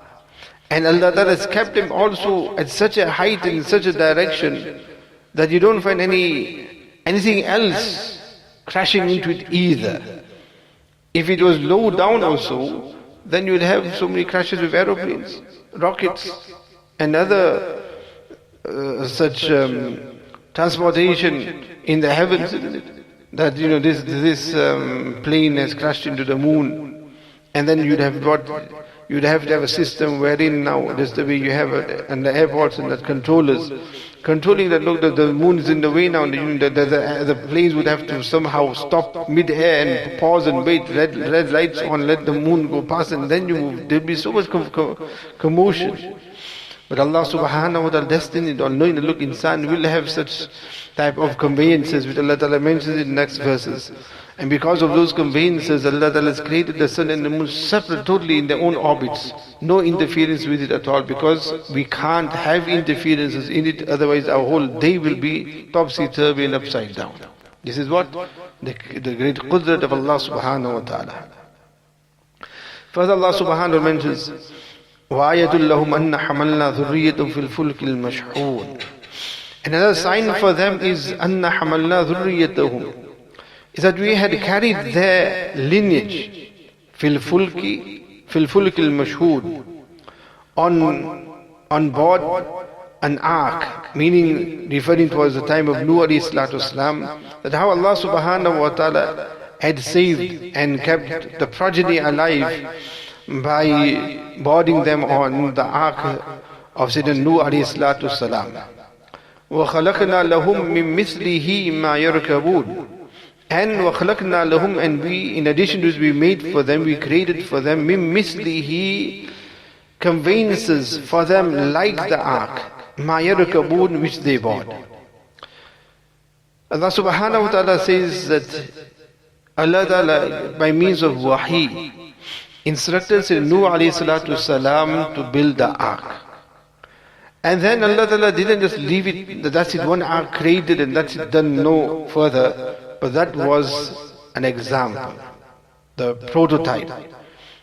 And Allah Ta'ala has kept them also at such a height and in such a direction that you don't find anything else crashing into it either. If it was low down also, then you would have so many crashes with aeroplanes, rockets, and other such transportation in the heavens, isn't it? That this plane has crashed into the moon, and then you'd you'd have to have a system wherein now, just the way you have in the airports and that controllers, controlling that, look, the moon is in the way now, the planes would have to somehow stop mid-air and pause and wait, red lights on, let the moon go past, and then you move. There'll be so much commotion. But Allah subhanahu wa ta'ala destined it on knowing that, look, insan will have such type of conveyances, which Allah ta'ala mentions in the next verses. And because of those conveyances, Allah ta'ala has created the sun and the moon separate, totally in their own orbits. No interference with it at all, because we can't have interferences in it, otherwise our whole day will be topsy-turvy and upside down. This is what? The great qudrat of Allah subhanahu wa ta'ala. Further Allah subhanahu wa ta'ala mentions, وَآيَةٌ لَهُمْ أَنَّ حَمَلْنَا ذُرِّيَّةٌ فِي الْفُلْكِ الْمَشْحُونِ. Another sign for them is أَنَّ حَمَلْنَا ذُرِّيَّتَهُمْ, is that we had carried their lineage فِي الْفُلْكِ الْمَشْحُونِ, on board an ark, meaning referring towards the time of Nuh alayhi salatu wasalam, that how Allah subhanahu wa ta'ala had saved and kept the progeny alive by boarding them on the ark of Sayyidina Nuh alayhi salatu wasalam. وَخَلَقْنَا لَهُمْ مِن مِثْلِهِ مَا يَرْكَبُونَ. And وَخَلَقْنَا لَهُمْ, and we, in addition to this, we made for them, we created for them مِن مِثْلِهِ, conveyances for them like the ark, مَا يَرْكَبُونَ, which they board. Allah subhanahu wa ta'ala says that Allah ta'ala, by means of wahi, instructed Nuh alayhi salatu salam to build the ark. And then Allah ta'ala didn't just leave it, that's it, one ark created and that's it, done, no further. But that was an example, the prototype,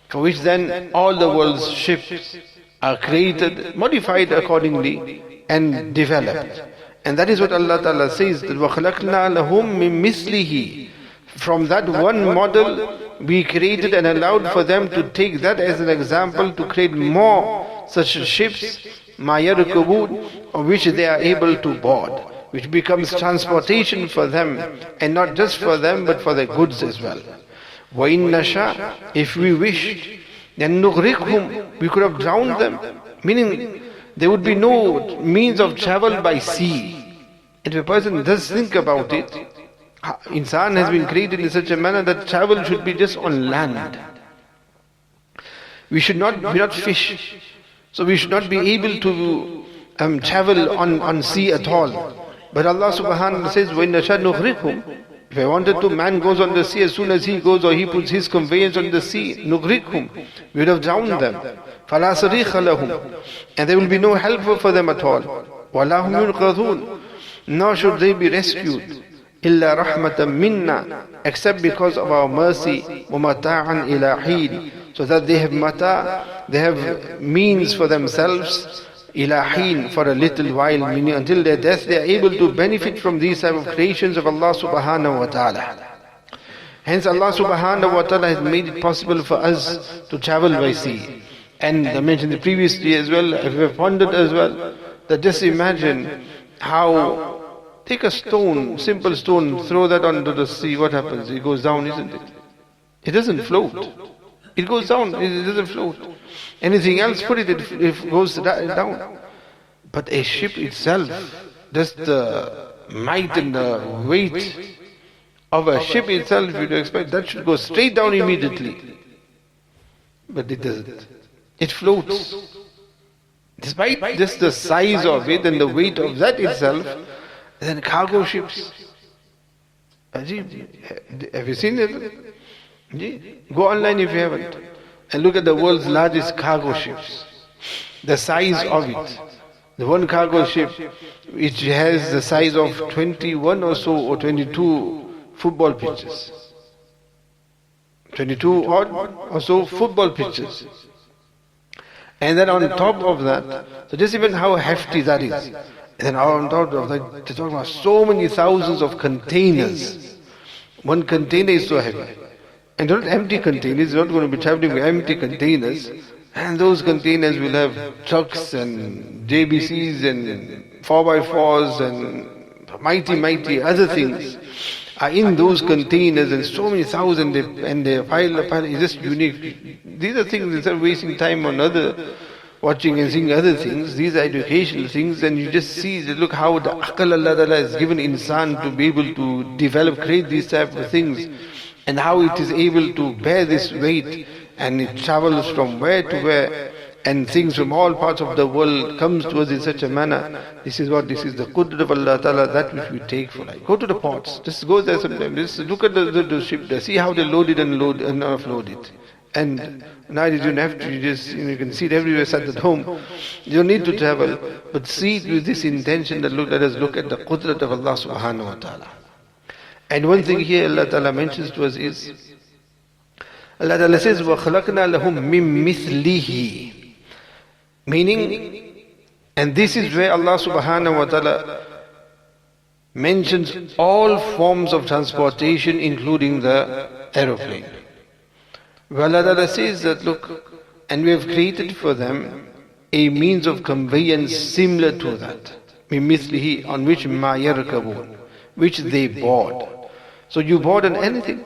for which then all the world's ships are created, modified accordingly and developed. And that is what Allah ta'ala says, that وَخَلَقْنَا لَهُمْ مِن مِثْلِهِ. From that one model, we created and allowed for them to take that as an example to create more such ships, مَا يَرْكَبُونَ, of which they are able to board, which becomes transportation for them, and not just for them, but for their goods as well. وَإِن نَشَاء, if we wished, then نُغْرِقْهُمْ, we could have drowned them, meaning there would be no means of travel by sea. If a person does think about it, insan has been created in such a manner that travel should be just on land. We should not fish, so we should not be able to travel on sea at all. But Allah subhanahu wa ta'ala says, وَإِن نَشَاء نُغْرِقْهُمْ. If I wanted to, man goes on the sea, as soon as he goes or he puts his conveyance on the sea, نُغْرِقْهُمْ, we would have drowned them. فَلَا صَرِيخَ لَهُمْ, and there will be no help for them at all. وَلَا هُمْ يُنْقَذُونَ, nor should they be rescued. إِلَّا رَحْمَةً مِنَّا, except because of our mercy. وَمَتَاعًا إِلَى حِينٍ, so that they have mata, they have means for themselves, إِلَى حِينٍ, for a little while, meaning until their death they are able to benefit from these type of creations of Allah subhanahu wa ta'ala. Hence Allah subhanahu wa ta'ala has made it possible for us to travel by sea. And I mentioned the previous day as well, we have pondered as well, that just imagine how, take a stone, simple stone, throw that onto the sea, what happens? It goes down, isn't it? It doesn't float. It goes down, it doesn't float. Anything else, put it, it goes down. But a ship itself, just the might and the weight of a ship itself, you'd expect that should go straight down immediately. But it doesn't. It floats. Despite just the size of it and the weight of that itself, then cargo ships. Have you seen it? Go online if you haven't, and look at the world's largest cargo ships. The size of it. The one cargo ship, which has the size of 21 or so, or 22 football pitches. 22 odd or so football pitches. And then on top of that, so just even how hefty that is. And then on top of that, they're talking about so many thousands of containers. One container is so heavy. And they're not empty containers, they're not going to be traveling with empty containers. And those containers will have trucks and JBCs and 4x4s and mighty other things. are in those containers, and so many thousands, and they pile. It's just unique. These are things, instead of wasting time on other, watching and seeing other things, these are educational things, and you just see, look how the aql Allah Ta'ala has given insan to be able to develop, create these type of things, and how it is able to bear this weight, and it travels from where to where, and things from all parts of the world comes to us in such a manner. This is the qudrat of Allah Ta'ala, that which we take for life. Go to the ports, just go there sometime, just look at the ship there, see how they load it and load and offload it. And now you don't have to, you can see it everywhere, sat at home. You don't need to travel, but see it with this intention that let us look at the qudrat of Allah subhanahu wa ta'ala. And one thing here Allah Ta'ala mentions to us is, Allah Ta'ala says, وَخَلَقْنَا لَهُم مِّن مِثْلِهِ, meaning, and this is where Allah subhanahu wa ta'ala mentions all forms of transportation, including the aeroplane. Well, Allah says that, look, and we have created for them a means of conveyance similar to that, mimithlihi, on which ma yarkabun, which they board. So you board on anything,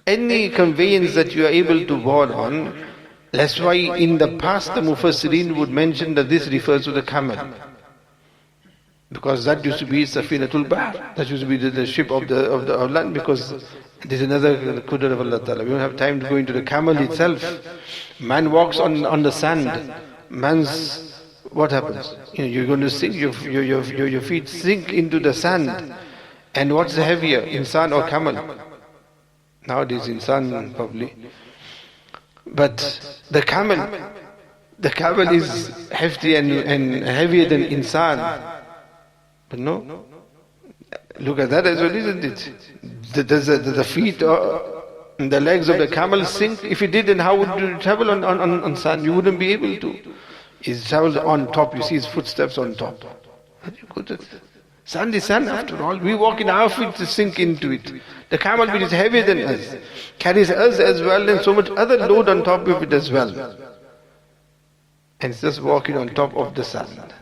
any conveyance that you are able to board on. That's why in the past the Mufassirin would mention that this refers to the camel, because that used to be Safinatul Bahr, that used to be the ship of the land, because this is another qudrat of Allah Ta'ala. We don't have time to go into the camel itself. Man walks on the sand. What happens? You're going to sink, your feet sink into the sand. And what's heavier, insan or camel? Nowadays insan probably. But the camel is hefty and heavier than insan. But no. Look at that as well, isn't it? The feet and the legs of the camel sink. If it did, then how would you travel on sand? You wouldn't be able to. It travels on top. You see his footsteps on top. Sand is sand after all. We walk in our feet to sink into it. The camel, which is heavier than us, carries us as well, and so much other load on top of it as well. And it's just walking on top of the sand.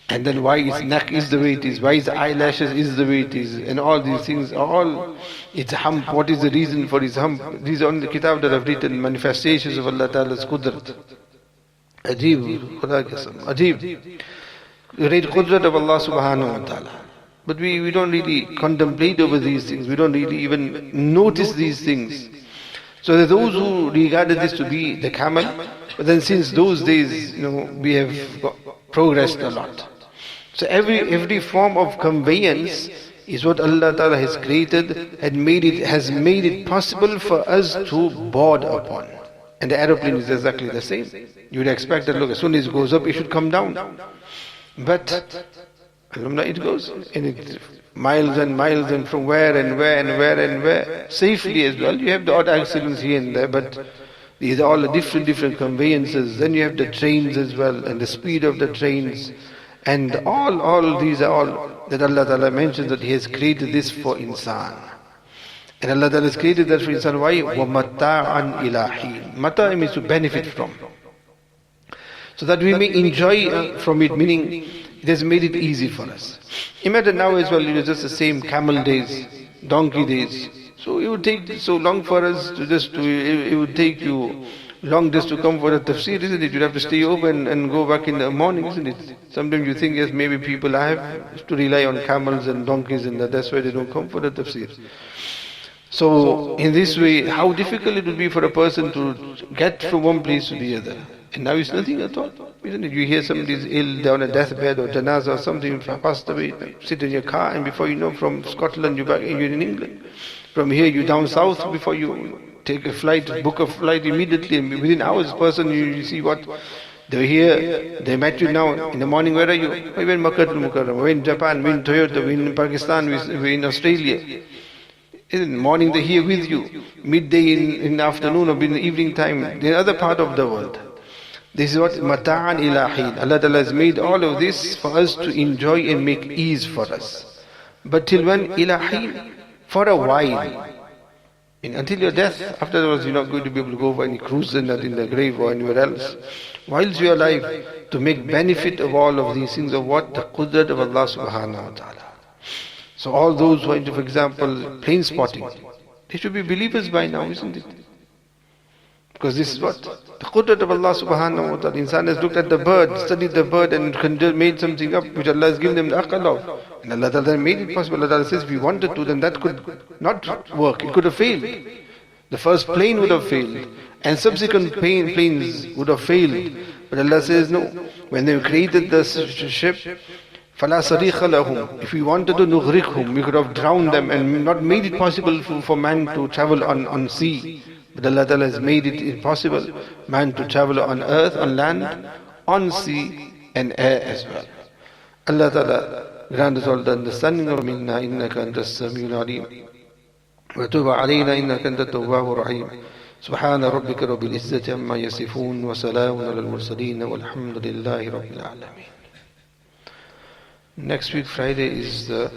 And then why his neck is the way it is, why his eyelashes is the way it is, and all these things, all its hump, what is the reason for his hump? These are only the kitab that I've written, manifestations of Allah Ta'ala's qudrat. Ajib, Khuda kasam, ajib. Great qudrat of Allah subhanahu wa ta'ala. But we don't really contemplate over these things, we don't really even notice these things. So there are those who regarded this to be the camel, but then since those days, we have progressed a lot. So every form of conveyance is what Allah Ta'ala has created and has made it possible for us to board upon. And the aeroplane is exactly the same. You would expect that, look, as soon as it goes up, it should come down. But alhamdulillah, it goes, and it miles and miles, and from where and where and where and where, safely as well. You have the odd accidents here and there, but these are all the different conveyances. Then you have the trains as well, and the speed of the trains. And all these are all that Allah Ta'ala mentions that He has created this for insan. And Allah Ta'ala has created that for insan. Why? وَمَتَّاعًا إِلَىٰ حِينٍ. Mata means to benefit from. So that we may enjoy from it, meaning it has made it easy for us. Imagine now as well, it is just the same camel days, donkey days. So it would take so long for us it would take you long just to come for a tafsir, isn't it? You'd have to stay open and go back in the morning, isn't it? Sometimes you think, yes, maybe people have to rely on camels and donkeys, and that's why they don't come for the tafsir. So in this way, how difficult it would be for a person to get from one place to the other. And now it's nothing at all, isn't it? You hear somebody's ill, down a deathbed or janazah or something, passed away, sit in your car, and before you know, from Scotland you're in England. From here you're down south, before you take a flight, book a flight immediately, and within hours, person, you see what, they're here, they met you now, in the morning, where are you? We're in Makkah al-Mukarram, we're in Japan, we're in Toyota, we're in Pakistan, we're in Australia. In the morning they're here with you, midday in the afternoon or in the evening time, in another part of the world. This is what mata'an ilahin. Allah Ta'ala has made all of this for us to enjoy and make ease for us. But till when? Ilahin. For a while. Until your death. Afterwards you're not going to be able to go for any cruise in the grave or anywhere else. Whilst you're alive, to make benefit of all of these things of what? The qudrat of Allah subhanahu wa ta'ala. So all those who are into, for example, plane spotting, they should be believers by now, isn't it? Because this is what? The qudrat of Allah subhanahu wa ta'ala. Insan has looked at the bird, studied the bird and made something up which Allah has given them the aql of. And Allah ta'ala made it possible. Allah ta'ala says if we wanted to, then that could not work. It could have failed. The first plane would have failed. And subsequent planes would have failed. But Allah says no. When they created the ship, فَلَا صَرِيخَ لَهُمْ. If we wanted to نُغْرِقْهُم, we could have drowned them and not made it possible for man to travel on sea. But Allah Ta'ala has made it impossible, man to travel on earth, on land, on sea and air as well. Allah Ta'ala grant us all the understanding of minna innaka anta as-sami'ul alim wa tub alayna innaka anta at-tawwabur rahim. Subhana rabbika rabbil izzati amma yasifun wa salamun alal mursaleen walhamdulillahi rabbil alamin. Next week Friday is the